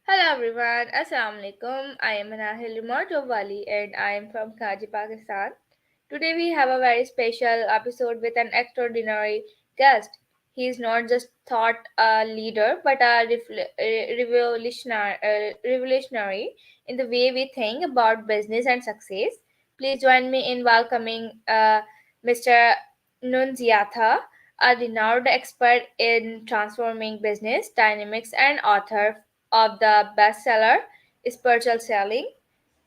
Hello everyone, Assalamu alaikum. I am Anahil Wali and I am from Karachi, Pakistan. Today we have a very special episode with an extraordinary guest. He is not just thought a leader but a revolutionary in the way we think about business and success. Please join me in welcoming Mr. Nunziata, a renowned expert in transforming business dynamics and author of the bestseller Spiritual Selling.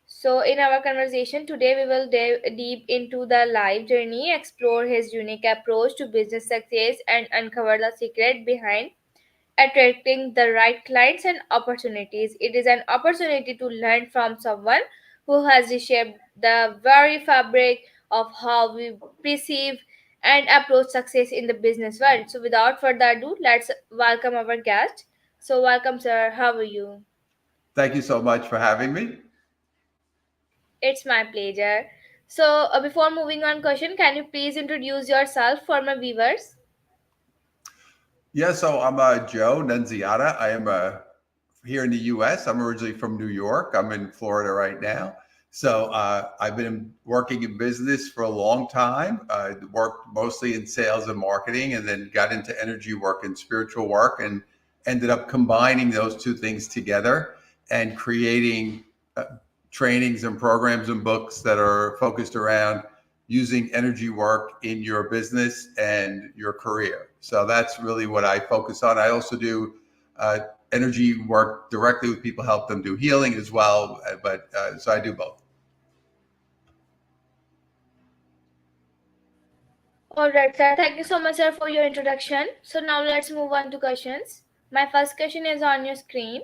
So, in our conversation today, we will dive deep into the life journey, explore his unique approach to business success, and uncover the secret behind attracting the right clients and opportunities. It is an opportunity to learn from someone who has reshaped the very fabric of how we perceive and approach success in the business world. So, without further ado, let's welcome our guest. So, welcome, sir. How are you? Thank you so much for having me. It's my pleasure. So, before moving on, question, can you please introduce yourself for my viewers? Yeah, so I'm Joe Nunziata. I am here in the U.S. I'm originally from New York. I'm in Florida right now. So I've been working in business for a long time. I worked mostly in sales and marketing, and then got into energy work and spiritual work, and ended up combining those two things together and creating uh, trainings and programs and books that are focused around using energy work in your business and your career. So that's really what I focus on. I also do uh, energy work directly with people, help them do healing as well. But so I do both. Alright, sir. Thank you so much, sir, for your introduction. So, now let's move on to questions. My first question is on your screen.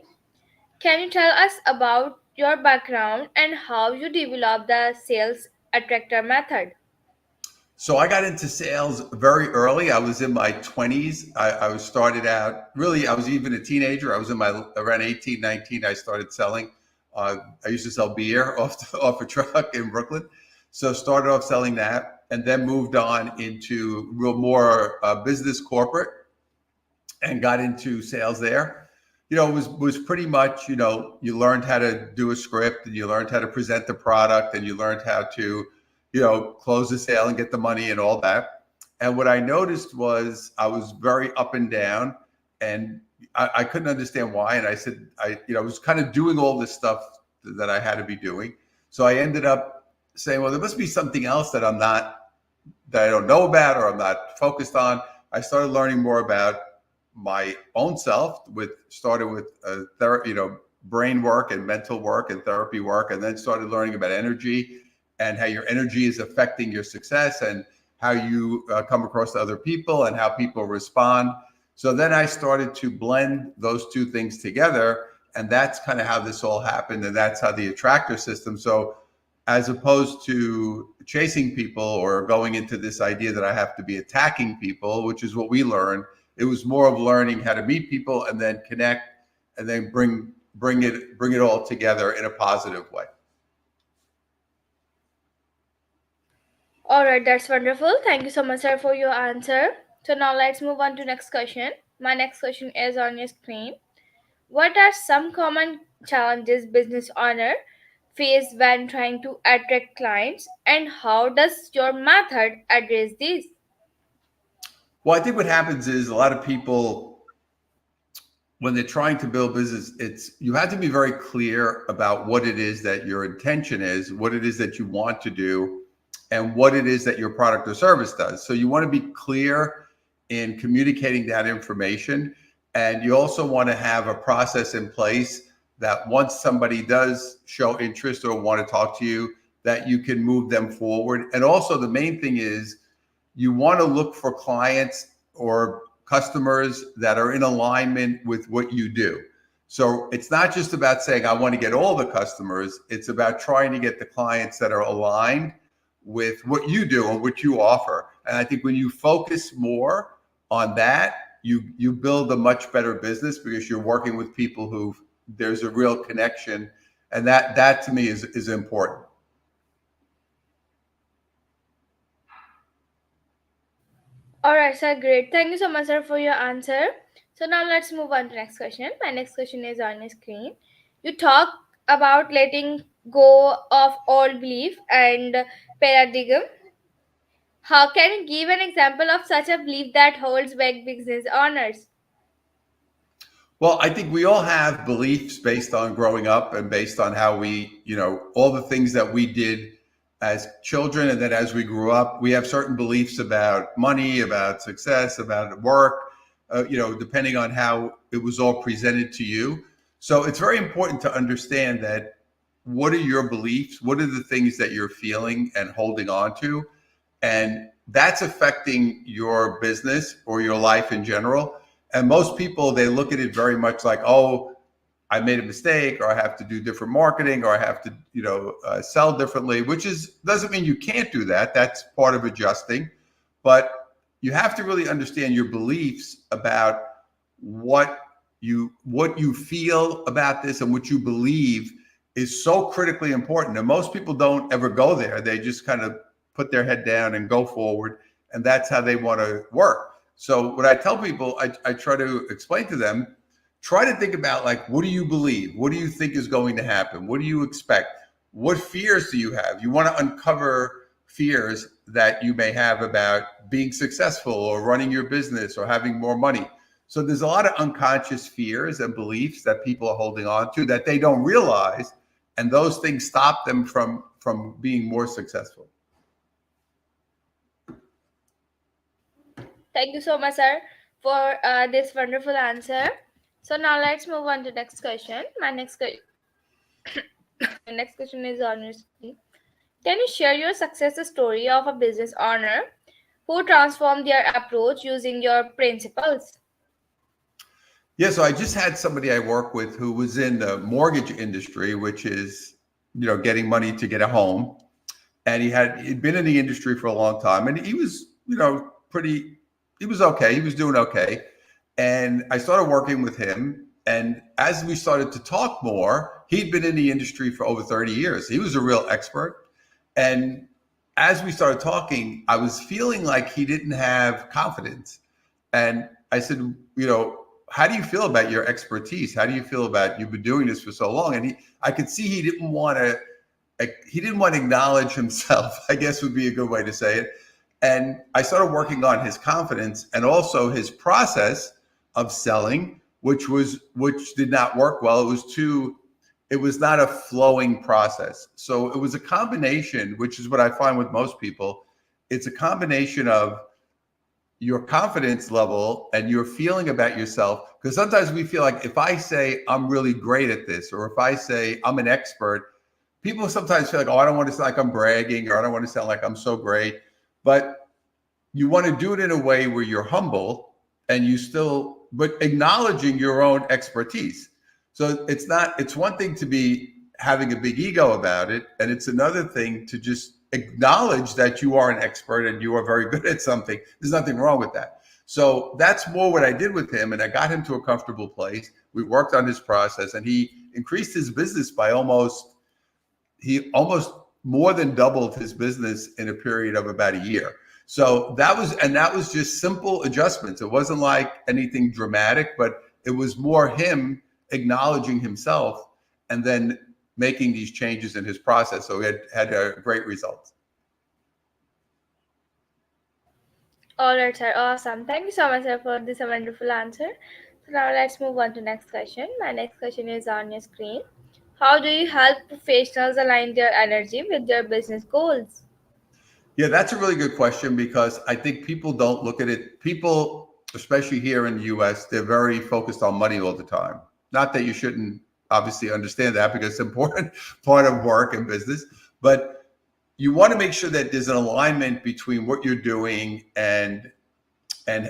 Can you tell us about your background and how you developed the sales attractor method? So I got into sales very early. I was in my 20s. I was started out really, I was even a teenager. I was in my around 18, 19. I started selling. I used to sell beer off a truck in Brooklyn. So started off selling that and then moved on into real more business corporate and got into sales there. It was pretty much, you learned how to do a script and you learned how to present the product and you learned how to, close the sale and get the money and all that. And what I noticed was I was very up and down, and I couldn't understand why. And I said, I was kind of doing all this stuff that I had to be doing. So I ended up saying, well, there must be something else that I don't know about or I'm not focused on. I started learning more about my own self. Started with brain work and mental work and therapy work, and then started learning about energy and how your energy is affecting your success and how you come across to other people and how people respond. So then I started to blend those two things together, and that's kind of how this all happened, and that's how the attractor system. So as opposed to chasing people or going into this idea that I have to be attacking people, which is what we learned. It was more of learning how to meet people and then connect and then bring it all together in a positive way. Alright, that's wonderful. Thank you so much, sir, for your answer. So, now let's move on to next question. My next question is on your screen. What are some common challenges business owner face when trying to attract clients, and how does your method address these? Well, I think what happens is a lot of people, when they're trying to build business, it's you have to be very clear about what it is that your intention is, what it is that you want to do, and what it is that your product or service does. So you want to be clear in communicating that information. And you also want to have a process in place that once somebody does show interest or want to talk to you, that you can move them forward. And also the main thing is you want to look for clients or customers that are in alignment with what you do. So it's not just about saying, I want to get all the customers. It's about trying to get the clients that are aligned with what you do and what you offer. And I think when you focus more on that, you build a much better business because you're working with people who there's a real connection. And that to me is important. Alright, sir, great. Thank you so much, sir, for your answer. So now let's move on to next question. My next question is on your screen. You talk about letting go of old belief and paradigm. How can you give an example of such a belief that holds back business owners? Well, I think we all have beliefs based on growing up and based on how we, all the things that we did as children. And then as we grew up, we have certain beliefs about money, about success, about work, depending on how it was all presented to you. So it's very important to understand that what are your beliefs? What are the things that you're feeling and holding on to? And that's affecting your business or your life in general. And most people, they look at it very much like, oh, I made a mistake, or I have to do different marketing, or I have to, sell differently, which doesn't mean you can't do that. That's part of adjusting. But you have to really understand your beliefs about what you feel about this and what you believe is so critically important. And most people don't ever go there. They just kind of put their head down and go forward. And that's how they want to work. So what I tell people, I try to explain to them, try to think about, like, what do you believe? What do you think is going to happen? What do you expect? What fears do you have? You want to uncover fears that you may have about being successful or running your business or having more money. So there's a lot of unconscious fears and beliefs that people are holding on to that they don't realize. And those things stop them from being more successful. Thank you so much, sir, for this wonderful answer. So now let's move on to next question. My next question is on your screen. Can you share your success story of a business owner who transformed their approach using your principles? Yeah, so I just had somebody I work with who was in the mortgage industry, which is, getting money to get a home. And he'd been in the industry for a long time, and he was, he was okay. He was doing okay. And I started working with him. And as we started to talk more, he'd been in the industry for over 30 years. He was a real expert. And as we started talking, I was feeling like he didn't have confidence. And I said, how do you feel about your expertise? How do you feel about, you've been doing this for so long? And I could see he didn't want to acknowledge himself, I guess would be a good way to say it. And I started working on his confidence and also his process of selling, which did not work well. It was not a flowing process. So it was a combination, which is what I find with most people. It's a combination of your confidence level and your feeling about yourself. Because sometimes we feel like, if I say I'm really great at this, or if I say I'm an expert, people sometimes feel like, oh, I don't want to sound like I'm bragging, or I don't want to sound like I'm so great. But you want to do it in a way where you're humble and but acknowledging your own expertise. So it's one thing to be having a big ego about it. And it's another thing to just acknowledge that you are an expert and you are very good at something. There's nothing wrong with that. So that's more what I did with him. And I got him to a comfortable place. We worked on his process, and he increased his business by almost more than doubled his business in a period of about a year. So that was just simple adjustments. It wasn't like anything dramatic, but it was more him acknowledging himself and then making these changes in his process. So it had a great result. All right, sir. Awesome. Thank you so much, sir, for this wonderful answer. So now let's move on to next question. My next question is on your screen. How do you help professionals align their energy with their business goals? Yeah, that's a really good question, because I think people don't look at it. People, especially here in the US, they're very focused on money all the time. Not that you shouldn't obviously understand that, because it's an important part of work and business, but you want to make sure that there's an alignment between what you're doing and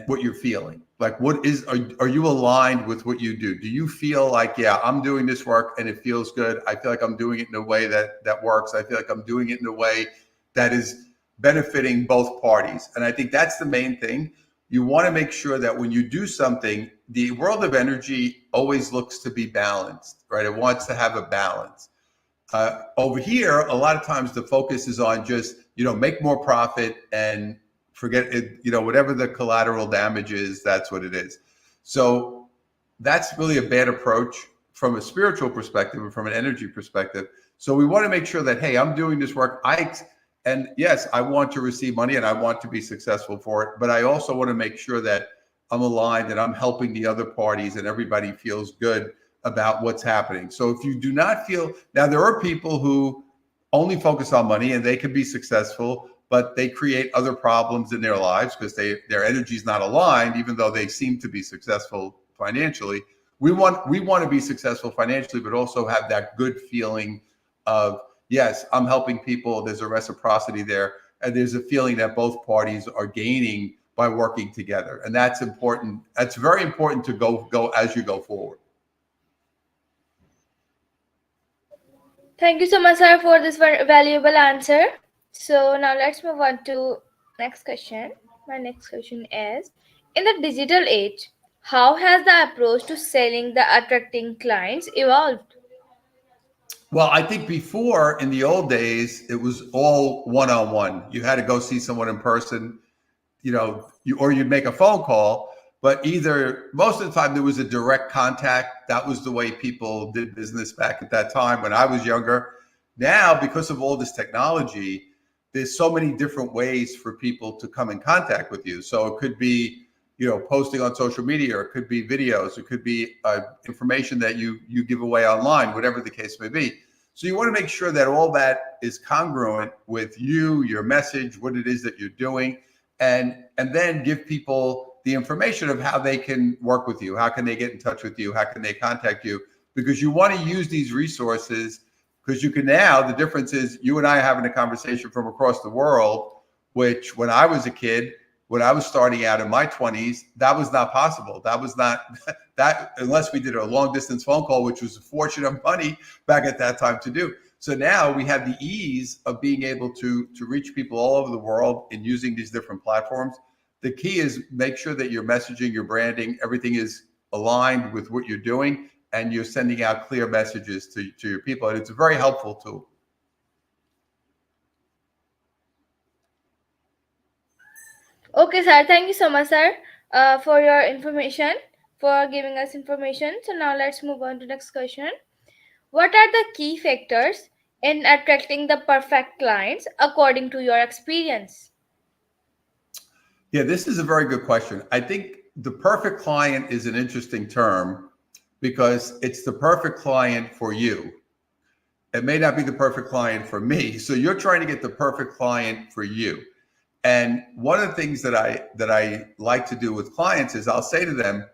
what you're feeling. Like, are you aligned with what you do? Do you feel like, yeah, I'm doing this work and it feels good. I feel like I'm doing it in a way that works. I feel like I'm doing it in a way that is benefiting both parties. And I think that's the main thing. You want to make sure that when you do something, the world of energy always looks to be balanced, right? It wants to have a balance. Over here, a lot of times the focus is on just, make more profit and forget it, whatever the collateral damage is, that's what it is. So that's really a bad approach from a spiritual perspective and from an energy perspective. So we want to make sure that, hey, I'm doing this work. And yes, I want to receive money and I want to be successful for it, but I also want to make sure that I'm aligned and I'm helping the other parties and everybody feels good about what's happening. So if you do not feel, now there are people who only focus on money and they can be successful, but they create other problems in their lives because their energy is not aligned, even though they seem to be successful financially. We want to be successful financially, but also have that good feeling of, yes, I'm helping people. There's a reciprocity there, and there's a feeling that both parties are gaining by working together, and that's important. That's very important to go as you go forward. Thank you so much, sir, for this valuable answer. So now let's move on to next question. My next question is: in the digital age, how has the approach to selling the attracting clients evolved? Well, I think before in the old days, it was all one on one. You had to go see someone in person, or you'd make a phone call, but either most of the time there was a direct contact. That was the way people did business back at that time when I was younger. Now, because of all this technology, there's so many different ways for people to come in contact with you. So it could be, posting on social media, or it could be videos, it could be information that you give away online, whatever the case may be. So you want to make sure that all that is congruent with you, your message, what it is that you're doing, and then give people the information of how they can work with you, how can they get in touch with you, how can they contact you, because you want to use these resources, because you can now, the difference is you and I are having a conversation from across the world, which when I was a kid, when I was starting out in my 20s, that was not possible. That was not that, unless we did a long distance phone call, which was a fortune of money back at that time to do. So now we have the ease of being able to reach people all over the world and using these different platforms. The key is make sure that your messaging, your branding, everything is aligned with what you're doing, and you're sending out clear messages to your people. And it's a very helpful tool. Okay, sir. Thank you so much, sir, for your information, for giving us information. So now let's move on to next question. What are the key factors in attracting the perfect clients according to your experience? Yeah, this is a very good question. I think the perfect client is an interesting term because it's the perfect client for you. It may not be the perfect client for me. So you're trying to get the perfect client for you. And one of the things that I like to do with clients is I'll say to them,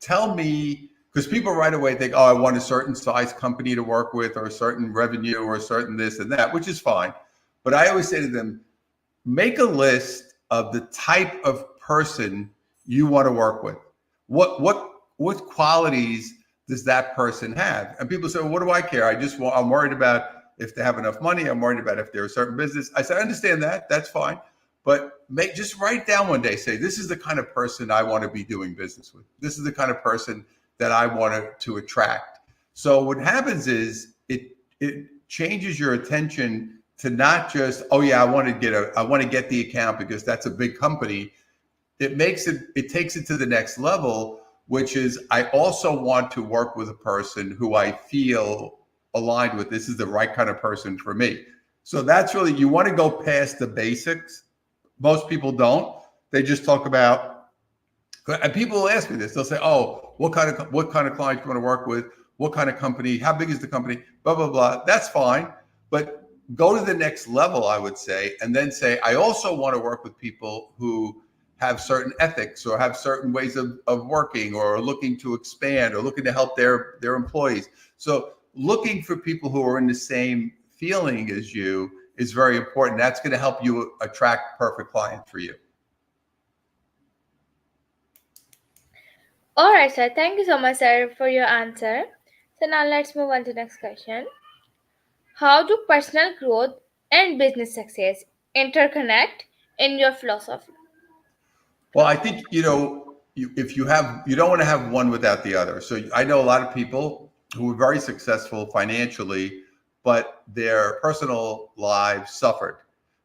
tell me, because people right away think, oh, I want a certain size company to work with, or a certain revenue, or a certain this and that, which is fine. But I always say to them, make a list of the type of person you want to work with. What qualities does that person have? And people say, well, what do I care? I'm worried about if they have enough money. I'm worried about if they're a certain business. I said, I understand that. That's fine. But just write down one day, say, this is the kind of person I want to be doing business with. This is the kind of person that I want to attract. So what happens is it changes your attention to not just, oh yeah, I want to get the account because that's a big company. It takes it to the next level, which is I also want to work with a person who I feel aligned with. This is the right kind of person for me. So that's really, you want to go past the basics. Most people don't. They just talk about, and people will ask me this. They'll say, "Oh, what kind of client you want to work with? What kind of company? How big is the company? Blah blah blah." That's fine, but go to the next level, I would say, and then say, "I also want to work with people who have certain ethics or have certain ways of working, or are looking to expand, or looking to help their employees." So looking for people who are in the same feeling as you is very important. That's going to help you attract perfect clients for you. All right, sir. Thank you so much, sir, for your answer. So now let's move on to the next question. How do personal growth and business success interconnect in your philosophy? Well, I think, if you don't want to have one without the other. So I know a lot of people who were very successful financially, but their personal lives suffered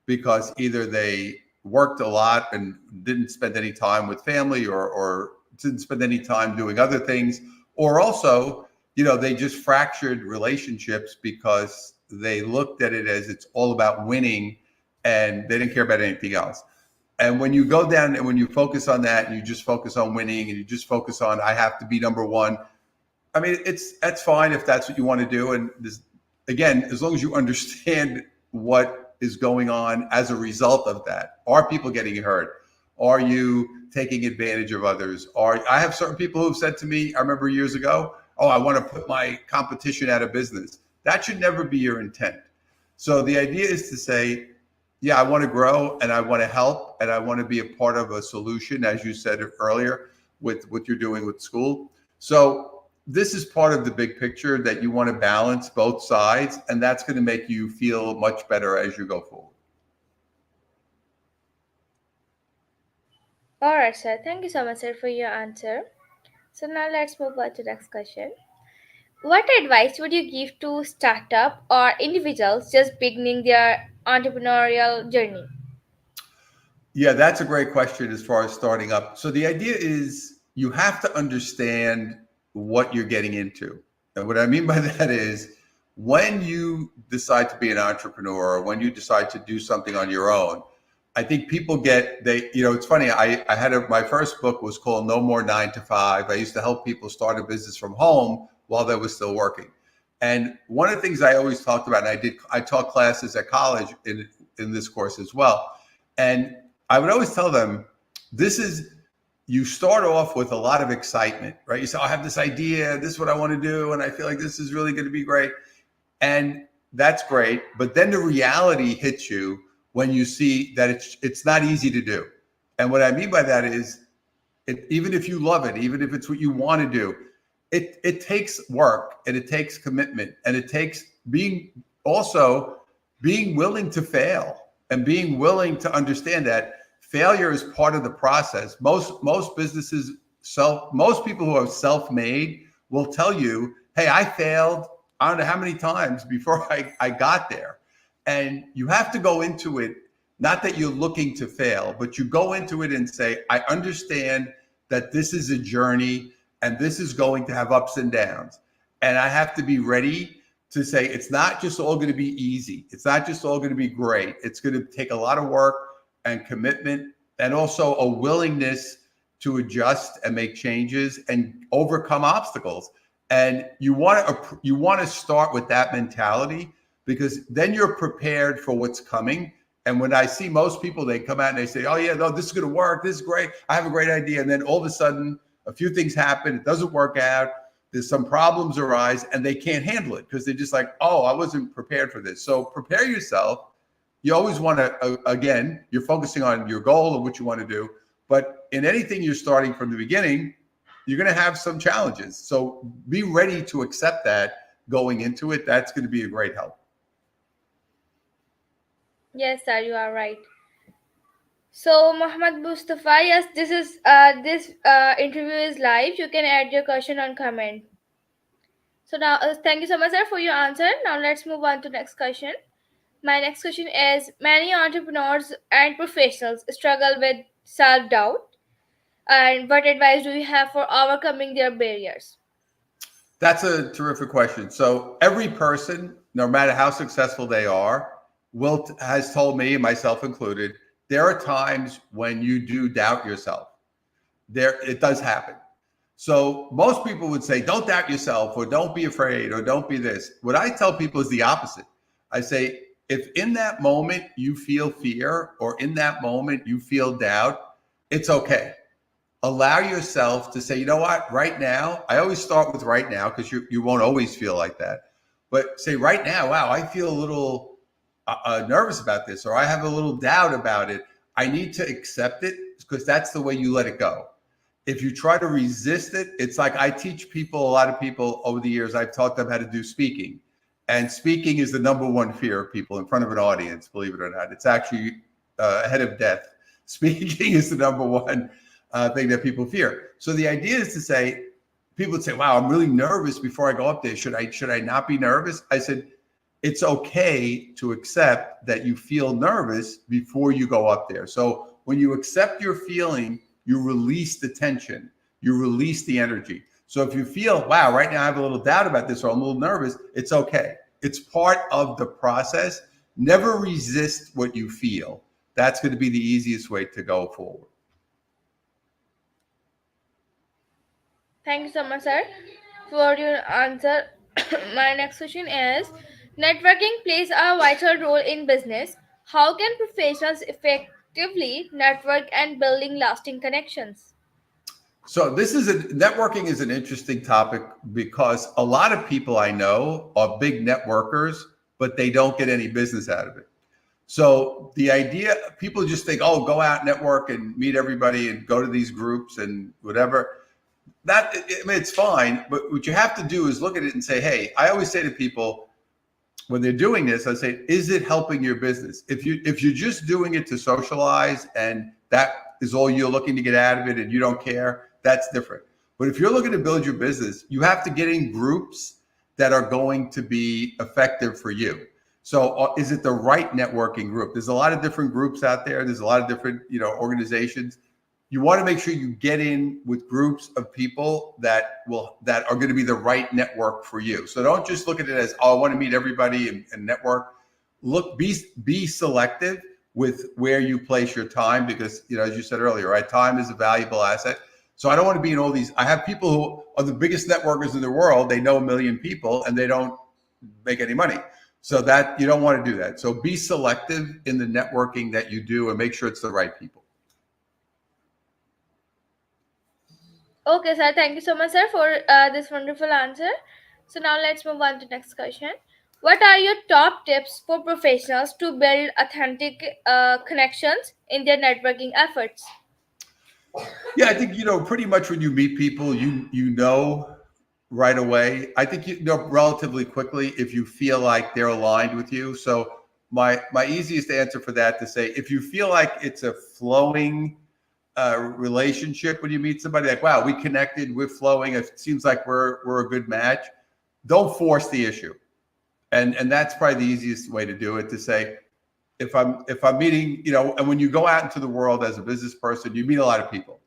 because either they worked a lot and didn't spend any time with family, or didn't spend any time doing other things, or also, they just fractured relationships because they looked at it as it's all about winning and they didn't care about anything else. And when you go down and when you focus on that and you just focus on winning and you just focus on, I have to be number one. I mean, that's fine if that's what you want to do. And again, as long as you understand what is going on as a result of that. Are people getting hurt? Are you taking advantage of others? I have certain people who've said to me, I remember years ago, oh, I want to put my competition out of business. That should never be your intent. So the idea is to say, yeah, I want to grow and I want to help and I want to be a part of a solution, as you said earlier, with what you're doing with school. So this is part of the big picture that you want to balance both sides, and that's going to make you feel much better as you go forward. All right, sir. Thank you so much, sir, for your answer. So now let's move on to the next question. What advice would you give to startup or individuals just beginning their entrepreneurial journey? Yeah, that's a great question as far as starting up. So the idea is you have to understand what you're getting into. And what I mean by that is when you decide to be an entrepreneur or when you decide to do something on your own, I think people it's funny. I had my first book was called No More 9 to 5. I used to help people start a business from home while they were still working. And one of the things I always talked about, and I taught classes at college in this course as well. And I would always tell them, you start off with a lot of excitement, right? You say, I have this idea, this is what I want to do, and I feel like this is really going to be great. And that's great. But then the reality hits you when you see that it's not easy to do. And what I mean by that is, even if you love it, even if it's what you want to do, it takes work and it takes commitment and it takes being willing to fail and being willing to understand that failure is part of the process. Most businesses, most people who are self-made will tell you, hey, I failed, I don't know how many times before I got there. And you have to go into it, not that you're looking to fail, but you go into it and say, I understand that this is a journey and this is going to have ups and downs. And I have to be ready to say, it's not just all going to be easy. It's not just all going to be great. It's going to take a lot of work and commitment and also a willingness to adjust and make changes and overcome obstacles. And you want to start with that mentality, because then you're prepared for what's coming. And when I see most people, they come out and they say, oh yeah, no, this is going to work. This is great. I have a great idea. And then all of a sudden, a few things happen. It doesn't work out. There's some problems arise and they can't handle it because they're just like, oh, I wasn't prepared for this. So prepare yourself. You always want to, again, you're focusing on your goal and what you want to do. But in anything you're starting from the beginning, you're going to have some challenges. So be ready to accept that going into it. That's going to be a great help. Yes, sir, you are right. So, Muhammad Mustafa, yes, this interview is live. You can add your question on comment. So now, thank you so much, sir, for your answer. Now let's move on to next question. My next question is: many entrepreneurs and professionals struggle with self-doubt, and what advice do you have for overcoming their barriers? That's a terrific question. So every person, no matter how successful they are, has told me, myself included, there are times when you do doubt yourself. It does happen. So most people would say, don't doubt yourself, or don't be afraid, or don't be this. What I tell people is the opposite. I say, if in that moment you feel fear, or in that moment you feel doubt, it's okay. Allow yourself to say, you know what, right now, I always start with right now, because you won't always feel like that. But say right now, wow, I feel a little nervous about this, or I have a little doubt about it. I need to accept it, because that's the way you let it go. If you try to resist it, it's like I teach people, a lot of people over the years, I've taught them how to do speaking. And speaking is the number one fear of people in front of an audience, believe it or not. It's actually ahead of death. Speaking is the number one thing that people fear. So the idea is to say, people would say, wow, I'm really nervous before I go up there. Should I not be nervous? I said, it's okay to accept that you feel nervous before you go up there. So when you accept your feeling, you release the tension. You release the energy. So if you feel, wow, right now I have a little doubt about this or I'm a little nervous, it's okay. It's part of the process. Never resist what you feel. That's going to be the easiest way to go forward. Thank you so much, sir, for your answer. My next question is: networking plays a vital role in business. How can professionals effectively network and building lasting connections? So networking is an interesting topic because a lot of people I know are big networkers, but they don't get any business out of it. So the idea, people just think, oh, go out, network, and meet everybody, and go to these groups and whatever. I mean, it's fine, but what you have to do is look at it and say, hey, I always say to people when they're doing this, I say, is it helping your business? If you're just doing it to socialize and that is all you're looking to get out of it and you don't care, that's different. But if you're looking to build your business, you have to get in groups that are going to be effective for you. So is it the right networking group? There's a lot of different groups out there. There's a lot of different, organizations. You want to make sure you get in with groups of people that are going to be the right network for you. So don't just look at it as, oh, I want to meet everybody and network. Be selective with where you place your time because, as you said earlier, right, time is a valuable asset. So I don't want to be in all these. I have people who are the biggest networkers in the world. They know a million people and they don't make any money. So that you don't want to do that. So be selective in the networking that you do and make sure it's the right people. Okay, sir. Thank you so much, sir, for this wonderful answer. So now let's move on to next question. What are your top tips for professionals to build authentic connections in their networking efforts? Yeah, I think pretty much when you meet people, you know right away. I think you know relatively quickly if you feel like they're aligned with you. So my easiest answer for that to say if you feel like it's a flowing relationship when you meet somebody, like wow, we connected, we're flowing, it seems like we're a good match. Don't force the issue, and that's probably the easiest way to do it. To say if I'm meeting, and when you go out into the world as a business person, you meet a lot of people.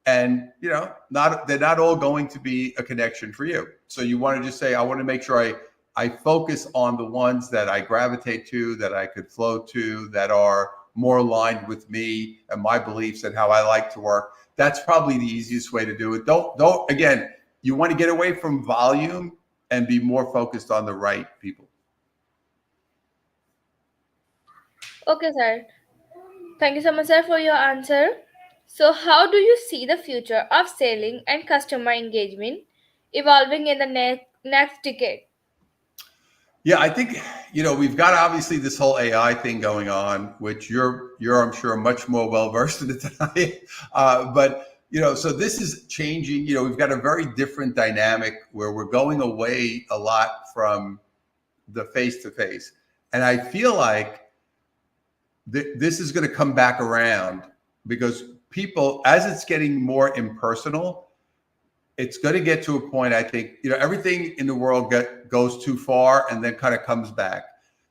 And they're not all going to be a connection for you. So you want to just say, I want to make sure I focus on the ones that I gravitate to, that I could flow to, that are more aligned with me and my beliefs and how I like to work. That's probably the easiest way to do it. Don't again, you want to get away from volume and be more focused on the right people. Okay, sir. Thank you so much, sir, for your answer. So, how do you see the future of selling and customer engagement evolving in the next decade? Yeah, I think we've got obviously this whole AI thing going on, which you're I'm sure much more well versed in it than I am. But so this is changing. We've got a very different dynamic where we're going away a lot from the face to face, and I feel like this is going to come back around because people, as it's getting more impersonal, it's going to get to a point, I think, everything in the world goes too far and then kind of comes back.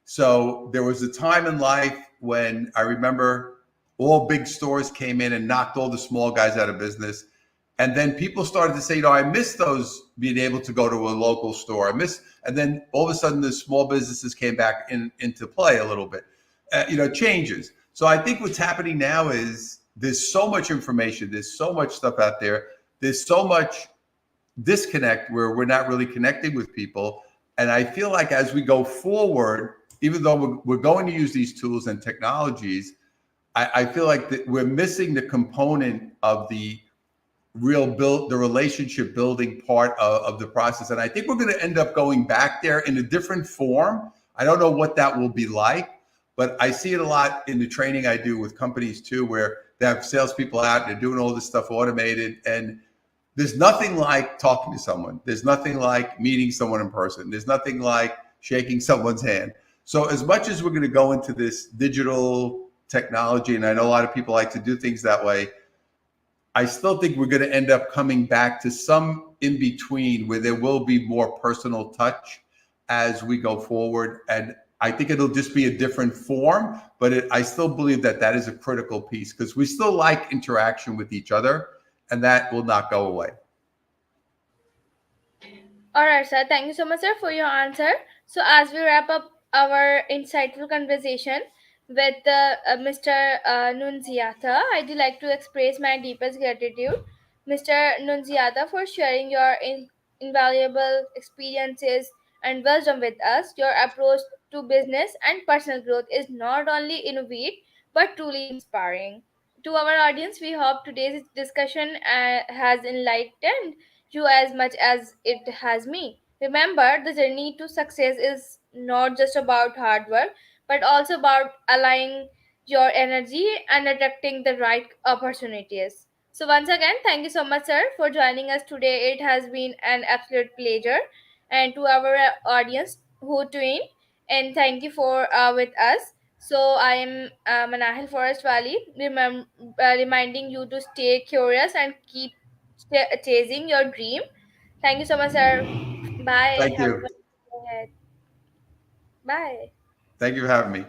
So there was a time in life when I remember all big stores came in and knocked all the small guys out of business. And then people started to say, I miss those being able to go to a local store. And then all of a sudden the small businesses came back into play a little bit, changes. So I think what's happening now is there's so much information. There's so much stuff out there. There's so much disconnect where we're not really connecting with people. And I feel like as we go forward, even though we're going to use these tools and technologies, I feel like that we're missing the component of the the relationship building part of the process. And I think we're going to end up going back there in a different form. I don't know what that will be like, but I see it a lot in the training I do with companies too, where they have salespeople out and they're doing all this stuff automated. And there's nothing like talking to someone. There's nothing like meeting someone in person. There's nothing like shaking someone's hand. So as much as we're going to go into this digital technology, and I know a lot of people like to do things that way, I still think we're going to end up coming back to some in between where there will be more personal touch as we go forward. And I think it'll just be a different form, but I still believe that is a critical piece because we still like interaction with each other. and that will not go away. All right, sir. Thank you so much, sir, for your answer. So, as we wrap up our insightful conversation with Mr. Nunziata, I'd like to express my deepest gratitude, Mr. Nunziata, for sharing your invaluable experiences and wisdom with us. Your approach to business and personal growth is not only innovative but truly inspiring. To our audience, we hope today's discussion has enlightened you as much as it has me. Remember, the journey to success is not just about hard work, but also about aligning your energy and attracting the right opportunities. So, once again, thank you so much, sir, for joining us today. It has been an absolute pleasure. And to our audience who tuned, and thank you for with us. So, I am Manahil Forest Valley, reminding you to stay curious and keep chasing your dream. Thank you so much, sir. Bye. Thank Have a you. wonderful day ahead. Bye. Thank you for having me.